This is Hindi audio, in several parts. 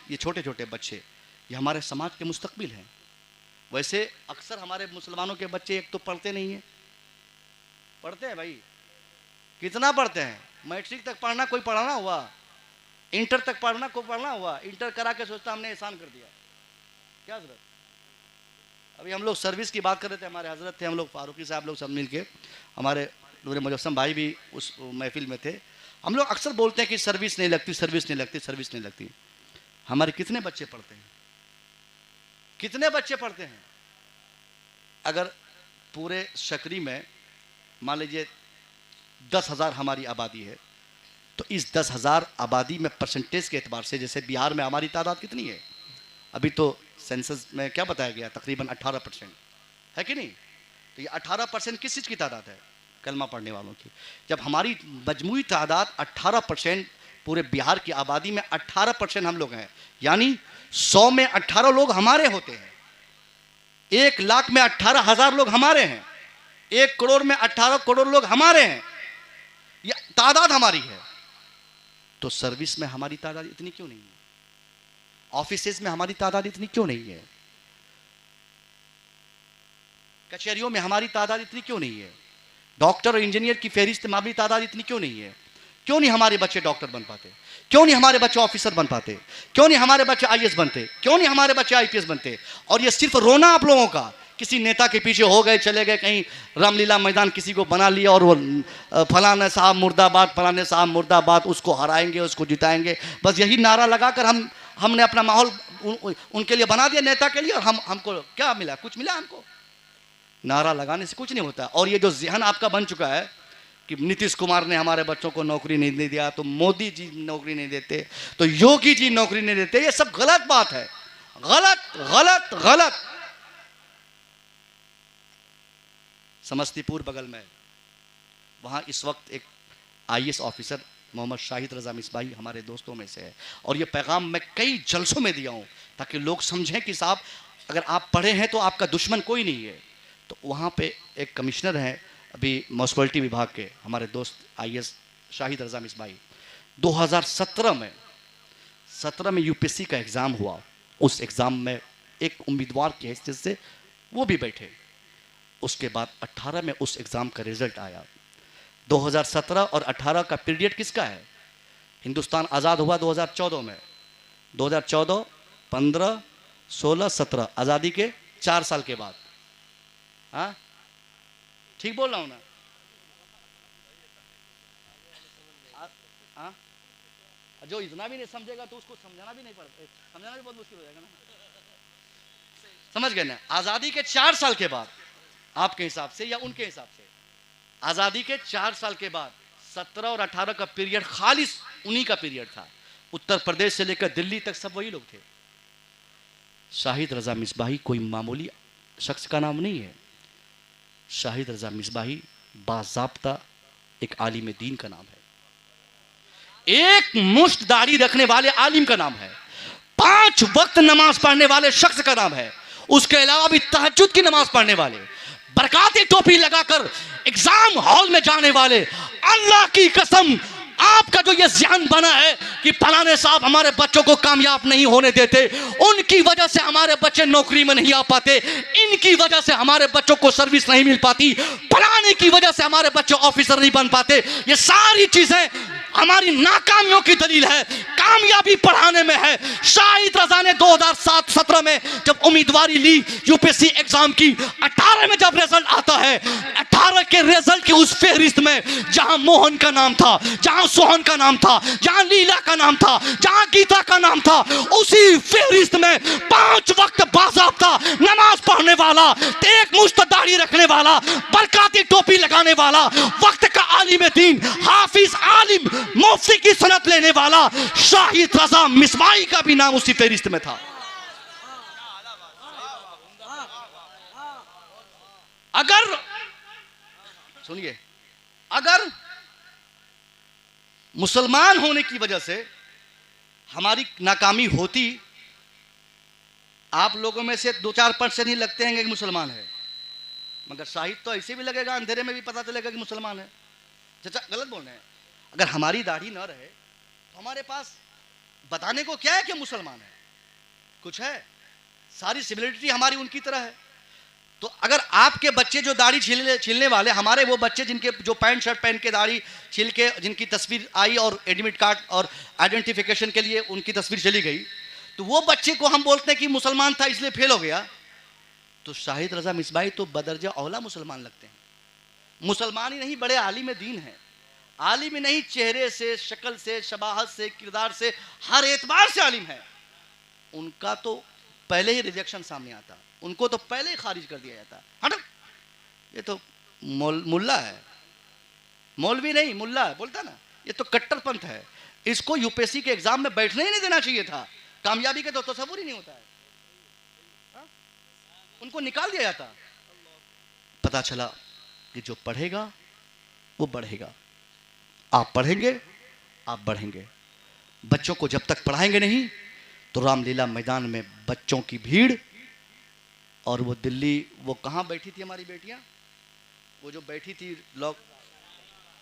ये छोटे छोटे बच्चे ये हमारे समाज के मुस्तकबिल हैं। वैसे अक्सर हमारे मुसलमानों के बच्चे एक तो पढ़ते नहीं हैं, पढ़ते हैं भाई, कितना पढ़ते हैं? मैट्रिक तक पढ़ना कोई पढ़ाना हुआ, इंटर तक पढ़ना कोई पढ़ना हुआ, इंटर करा के सोचता हमने एहसान कर दिया, क्या हजरत? अभी हम लोग सर्विस की बात कर रहे थे, हमारे हजरत थे, हम लोग फारूकी साहब लोग सब मिल के, हमारे नूर मुजस्सम भाई भी उस महफिल में थे। हम लोग अक्सर बोलते हैं कि सर्विस नहीं लगती, सर्विस नहीं लगती, सर्विस नहीं लगती। हमारे कितने बच्चे पढ़ते हैं? कितने बच्चे पढ़ते हैं? अगर पूरे शकरी में मान लीजिए 10,000 हमारी आबादी है, तो इस 10,000 आबादी में परसेंटेज के एतबार से, जैसे बिहार में हमारी तादाद कितनी है? अभी तो सेंसस में क्या बताया गया, तकरीबन 18% है कि नहीं? तो ये 18% किस चीज़ की तादाद है? कलमा पढ़ने वालों की। जब हमारी मजमूई तादाद 18%, पूरे बिहार की आबादी में 18% हम लोग हैं, यानी 100 में 18 लोग हमारे होते हैं, 1 लाख में 18,000 लोग हमारे हैं, 1 करोड़ में 18 करोड़ लोग हमारे हैं, ये तादाद हमारी है। तो सर्विस में हमारी तादाद इतनी क्यों नहीं है? ऑफिसेज में हमारी तादाद इतनी क्यों नहीं है? कचहरियों में हमारी तादाद इतनी क्यों नहीं है? डॉक्टर और इंजीनियर की फहरिस्त में हमारी तादाद इतनी क्यों नहीं है? क्यों नहीं हमारे बच्चे डॉक्टर बन पाते? क्यों नहीं हमारे बच्चे ऑफिसर बन पाते? क्यों नहीं हमारे बच्चे आईएएस बनते? क्यों नहीं हमारे बच्चे आईपीएस बनते? और ये सिर्फ रोना आप लोगों का, किसी नेता के पीछे हो गए, चले गए कहीं रामलीला मैदान किसी को बना लिया और वो फलाने साहब मुर्दाबाद, फलाने साहब मुर्दाबाद, उसको हराएंगे, उसको जिताएंगे, बस यही नारा लगाकर हमने अपना माहौल उनके लिए बना दिया, नेता के लिए। और हमको क्या मिला? कुछ मिला हमको? नारा लगाने से कुछ नहीं होता। और ये जो ज़हन आपका बन चुका है कि नीतीश कुमार ने हमारे बच्चों को नौकरी नहीं दिया, तो मोदी जी नौकरी नहीं देते, तो योगी जी नौकरी नहीं देते, ये सब गलत बात है, गलत गलत गलत। समस्तीपुर बगल में, वहाँ इस वक्त एक आईएएस ऑफिसर मोहम्मद शाहिद रजा मिसबाही हमारे दोस्तों में से है, और ये पैगाम मैं कई जलसों में दिया हूँ ताकि लोग समझें कि साहब अगर आप पढ़े हैं तो आपका दुश्मन कोई नहीं है। तो वहाँ पे एक कमिश्नर हैं अभी म्यूनसिपलिटी विभाग के, हमारे दोस्त आईएएस शाहिद रजा मिसबाही, 2017 में यूपीएससी का एग्ज़ाम हुआ, उस एग्ज़ाम में एक उम्मीदवार की हैसियत से वो भी बैठे। उसके बाद 18 में उस एग्ज़ाम का रिजल्ट आया। 2017 और 18 का पीरियड किसका है? हिंदुस्तान आज़ाद हुआ 2014 में, 2014, 15, 16, 17, आज़ादी के 4 साल के बाद। हाँ, ठीक बोल रहा हूँ ना? हाँ, जो इतना भी नहीं समझेगा तो उसको समझाना भी नहीं पड़ता, समझाना भी बहुत मुश्किल हो जाएगा ना। समझ गए ना? आज़ादी के 4 साल के बाद, आपके हिसाब से या उनके हिसाब से, आज़ादी के 4 साल के बाद 17 और 18 का पीरियड खालिस उन्हीं का पीरियड था। उत्तर प्रदेश से लेकर दिल्ली तक सब वही लोग थे। शाहिद रजा मिसबाही कोई मामूली शख्स का नाम नहीं है। शाहिद रजा मिसबाही बाज़ाब्ता एक आलिम दीन का नाम है, एक मुश्त दाढ़ी रखने वाले आलिम का नाम है, 5 वक्त नमाज पढ़ने वाले शख्स का नाम है, उसके अलावा भी तहज्जुद की नमाज पढ़ने वाले, बरकाती टोपी लगाकर एग्जाम हॉल में जाने वाले। अल्लाह की कसम, आपका जो ये ज़हन बना है कि फलाने साहब हमारे बच्चों को कामयाब नहीं होने देते, उनकी वजह से हमारे बच्चे नौकरी में नहीं आ पाते, इनकी वजह से हमारे बच्चों को सर्विस नहीं मिल पाती, फलाने की वजह से हमारे बच्चे ऑफिसर नहीं बन पाते, ये सारी चीजें हमारी नाकामियों की दलील है। कामयाबी पढ़ाने में है। शाहिद रजा ने 2007-17 में जब उम्मीदवारी ली यूपीएससी एग्जाम की, 18 में जब रिजल्ट आता है, 18 के रिजल्ट की उस फहरिस्त में जहां मोहन का नाम था, जहां सोहन का नाम था, जहां लीला का नाम था, जहां गीता का नाम था, उसी फहरिस्त में 5 वक्त बाज़ाब्ता नमाज पढ़ने वाला, एक मुश्त दाढ़ी रखने वाला, बरकाती टोपी लगाने वाला, वक्त का आलिम दीन, हाफिज, आलिम, मुफ्ती की सनत लेने वाला शाहिद रजा मिसबाही का भी नाम उसी फहरिस्त में था। अगर सुनिए, अगर मुसलमान होने की वजह से हमारी नाकामी होती, आप लोगों में से 2-4% ही लगते हैं कि मुसलमान है, मगर शाहिद तो ऐसे भी लगेगा, अंधेरे में भी पता चलेगा कि मुसलमान है। चाचा गलत बोल रहे हैं। अगर हमारी दाढ़ी न रहे तो हमारे पास बताने को क्या है कि मुसलमान है। कुछ है? सारी सिमिलरिटी हमारी उनकी तरह है। तो अगर आपके बच्चे जो दाढ़ी छीलने वाले, हमारे वो बच्चे जिनके जो पैंट शर्ट पहन के दाढ़ी छील के जिनकी तस्वीर आई और एडमिट कार्ड और आइडेंटिफिकेशन के लिए उनकी तस्वीर चली गई, तो वो बच्चे को हम बोलते हैं कि मुसलमान था इसलिए फेल हो गया, तो शाहिद रजा मिसबाही तो बदरजा औला मुसलमान लगते हैं। मुसलमान ही नहीं, बड़े आलिम दीन है। आलिम ही नहीं, चेहरे से, शक्ल से, शबाहत से, किरदार से, हर एतबार से आलिम है। उनका तो पहले ही रिजेक्शन सामने आता, उनको तो पहले ही खारिज कर दिया जाता। हट, ये तो मुल्ला है, मौलवी नहीं मुल्ला है, बोलता ना, ये तो कट्टरपंथ है, इसको यूपीएससी के एग्जाम में बैठने ही नहीं देना चाहिए था, कामयाबी के तो तस्वुर ही नहीं होता है। उनको निकाल दिया जाता। पता चला कि जो पढ़ेगा वो बढ़ेगा। आप पढ़ेंगे, आप बढ़ेंगे। बच्चों को जब तक पढ़ाएंगे नहीं तो रामलीला मैदान में बच्चों की भीड़, और वो दिल्ली, वो कहाँ बैठी थी हमारी बेटियां, वो जो बैठी थी लोग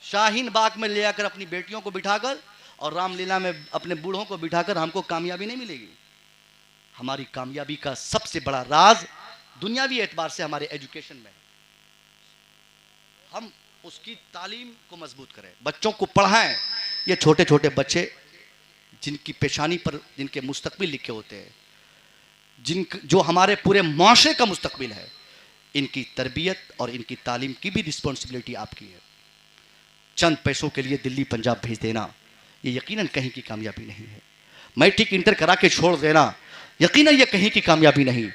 शाहीन बाग में ले आकर अपनी बेटियों को बिठाकर, और रामलीला में अपने बूढ़ों को बिठाकर, हमको कामयाबी नहीं मिलेगी। हमारी कामयाबी का सबसे बड़ा राज दुनियावी एतबार से हमारे एजुकेशन में है। हम उसकी तालीम को मजबूत करें, बच्चों को पढ़ाएं। ये छोटे छोटे बच्चे जिनकी पेशानी पर जिनके मुस्तकबिल लिखे होते हैं, जो हमारे पूरे माशरे का मुस्तकबिल है, इनकी तरबियत और इनकी तालीम की भी रिस्पॉन्सिबिलिटी आपकी है। चंद पैसों के लिए दिल्ली पंजाब भेज देना ये यकीनन कहीं की कामयाबी नहीं है। मैट्रिक इंटर करा के छोड़ देना यकीनन ये कहीं की कामयाबी नहीं।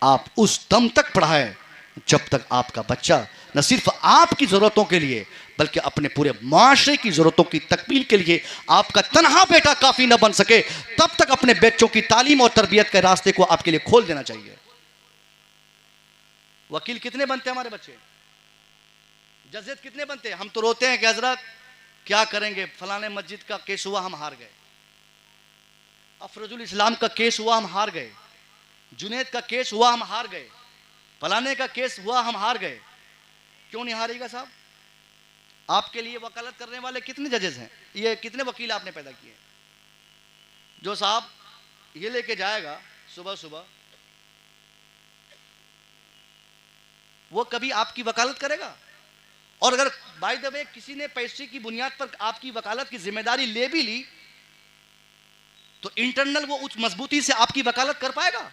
आप उस दम तक पढ़ाएं जब तक आपका बच्चा न सिर्फ आपकी ज़रूरतों के लिए बल्कि अपने पूरे माशरे की ज़रूरतों की तकमील के लिए आपका तनहा बेटा काफ़ी न बन सके, तब तक अपने बच्चों की तालीम और तरबियत के रास्ते को आपके लिए खोल देना चाहिए। वकील कितने बनते हैं हमारे बच्चे, जजेस कितने बनते हैं? हम तो रोते हैं कि हजरत क्या करेंगे, फलाने मस्जिद का केस हुआ हम हार गए, अफरोजुल इस्लाम का केस हुआ हम हार गए, जुनैद का केस हुआ हम हार गए, फलाने का केस हुआ हम हार गए। क्यों नहीं हारेगा साहब? आपके लिए वकालत करने वाले कितने जजेस हैं, ये कितने वकील आपने पैदा किए? जो साहब ये लेके जाएगा सुबह सुबह, वो कभी आपकी वकालत करेगा? और अगर बाय द वे किसी ने पैसे की बुनियाद पर आपकी वकालत की जिम्मेदारी ले भी ली तो इंटरनल वो उस मजबूती से आपकी वकालत कर पाएगा?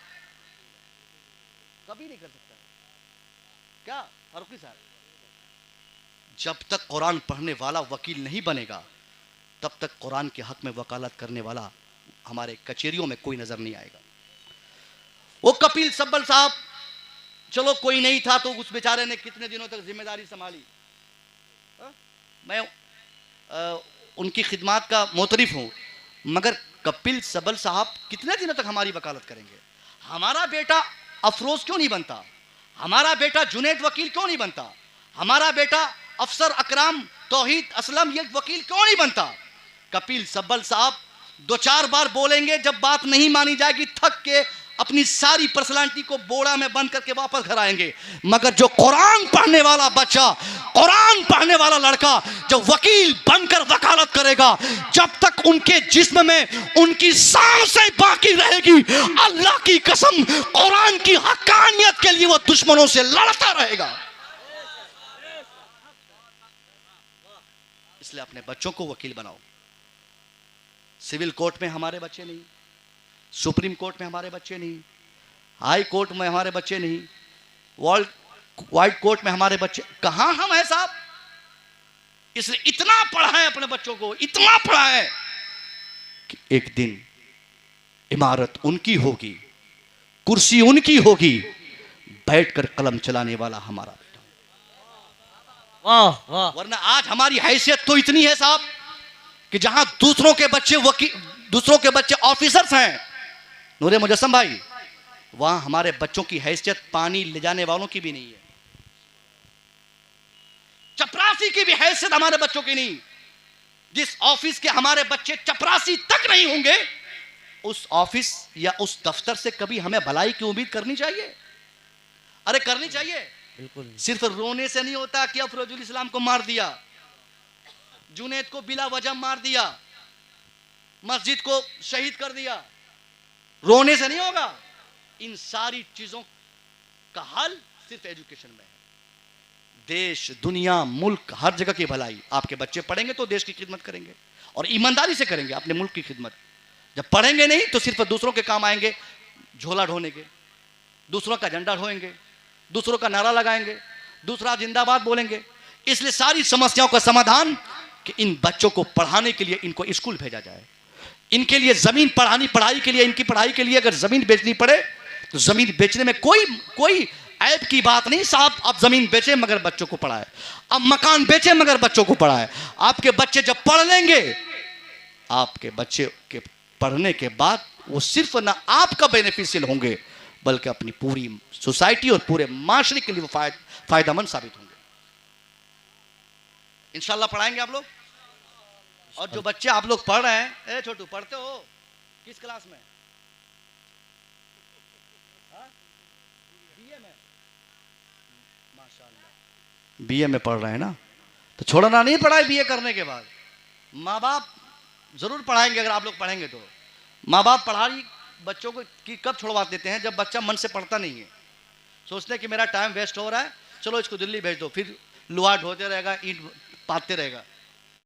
कभी नहीं कर सकता। क्या फारूकी साहब, जब तक कुरान पढ़ने वाला वकील नहीं बनेगा तब तक कुरान के हक में वकालत करने वाला हमारे कचहरियों में कोई नजर नहीं आएगा। वो कपिल सब्बल साहब, चलो कोई नहीं था तो उस बेचारे ने कितने दिनों तक जिम्मेदारी संभाली। मैं उनकी खिदमत का मोतरिफ हूं, मगर कपिल सब्बल साहब कितने दिनों तक हमारी वकालत करेंगे? हमारा बेटा अफरोज क्यों नहीं बनता? हमारा बेटा जुनैद वकील क्यों नहीं बनता? हमारा बेटा अफसर अकराम तौहीद असलम ये वकील क्यों नहीं बनता? कपिल सब्बल साहब दो चार बार बोलेंगे, जब बात नहीं मानी जाएगी थक के अपनी सारी पर्सनालिटी को बोड़ा में बंद करके वापस घर आएंगे। मगर जो कुरान पढ़ने वाला बच्चा, कुरान पढ़ने वाला लड़का जो वकील बनकर वकालत करेगा, जब तक उनके जिस्म में उनकी सांसें बाकी रहेगी, अल्लाह की कसम कुरान की हक्कानियत के लिए वो दुश्मनों से लड़ता रहेगा। इसलिए अपने बच्चों को वकील बनाओ। सिविल कोर्ट में हमारे बच्चे नहीं, सुप्रीम कोर्ट में हमारे बच्चे नहीं, हाई कोर्ट में हमारे बच्चे नहीं, वाइट कोर्ट में हमारे बच्चे, कहां हम हैं साहब? इसलिए इतना पढ़ाएं अपने बच्चों को, इतना पढ़ाएं कि एक दिन इमारत उनकी होगी, कुर्सी उनकी होगी, बैठकर कलम चलाने वाला हमारा बेटा। वाह वाह। वरना आज हमारी हैसियत तो इतनी है साहब कि जहां दूसरों के बच्चे वकील, दूसरों के बच्चे ऑफिसर्स हैं, नूरे मुजस्सम भाई, वहां हमारे बच्चों की हैसियत पानी ले जाने वालों की भी नहीं है, चपरासी की भी हैसियत हमारे बच्चों की नहीं। जिस ऑफिस के हमारे बच्चे चपरासी तक नहीं होंगे, उस ऑफिस या उस दफ्तर से कभी हमें भलाई की उम्मीद करनी चाहिए? अरे करनी चाहिए। बिल्कुल। सिर्फ रोने से नहीं होता कि अफरोजुल इस्लाम को मार दिया, जुनैद को बिला वजह मार दिया, मस्जिद को शहीद कर दिया, रोने से नहीं होगा। इन सारी चीजों का हल सिर्फ एजुकेशन में है। देश, दुनिया, मुल्क, हर जगह की भलाई। आपके बच्चे पढ़ेंगे तो देश की खिदमत करेंगे और ईमानदारी से करेंगे अपने मुल्क की खिदमत। जब पढ़ेंगे नहीं तो सिर्फ दूसरों के काम आएंगे, झोला ढोने के, दूसरों का झंडा ढोएंगे, दूसरों का नारा लगाएंगे, दूसरा जिंदाबाद बोलेंगे। इसलिए सारी समस्याओं का समाधान कि इन बच्चों को पढ़ाने के लिए इनको स्कूल भेजा जाए। इनके लिए जमीन पढ़ाई के लिए, इनकी पढ़ाई के लिए अगर जमीन बेचनी पड़े तो जमीन बेचने में कोई ऐब की बात नहीं साहब। आप जमीन बेचे मगर बच्चों को पढ़ाए, अब मकान बेचे मगर बच्चों को पढ़ाए। आपके बच्चे जब पढ़ लेंगे, आपके बच्चे के पढ़ने के बाद वो सिर्फ ना आपका बेनिफिशियल होंगे बल्कि अपनी पूरी सोसाइटी और पूरे माशरे के लिए फायदेमंद साबित होंगे। इंशाल्लाह पढ़ाएंगे आप लोग। और जो बच्चे आप लोग पढ़ रहे हैं, ए छोटू पढ़ते हो किस क्लास में? बीए में। माशाल्लाह बीए में पढ़ रहे हैं ना, तो छोड़ना नहीं पढ़ाई। बीए करने के बाद माँ बाप जरूर पढ़ाएंगे। अगर आप लोग पढ़ेंगे तो माँ बाप पढ़ाई बच्चों को की कब छुड़वा देते हैं? जब बच्चा मन से पढ़ता नहीं है, सोचते हैं कि मेरा टाइम वेस्ट हो रहा है, चलो इसको दिल्ली भेज दो, फिर लोहा ढोते रहेगा, ईंट पाते रहेगा।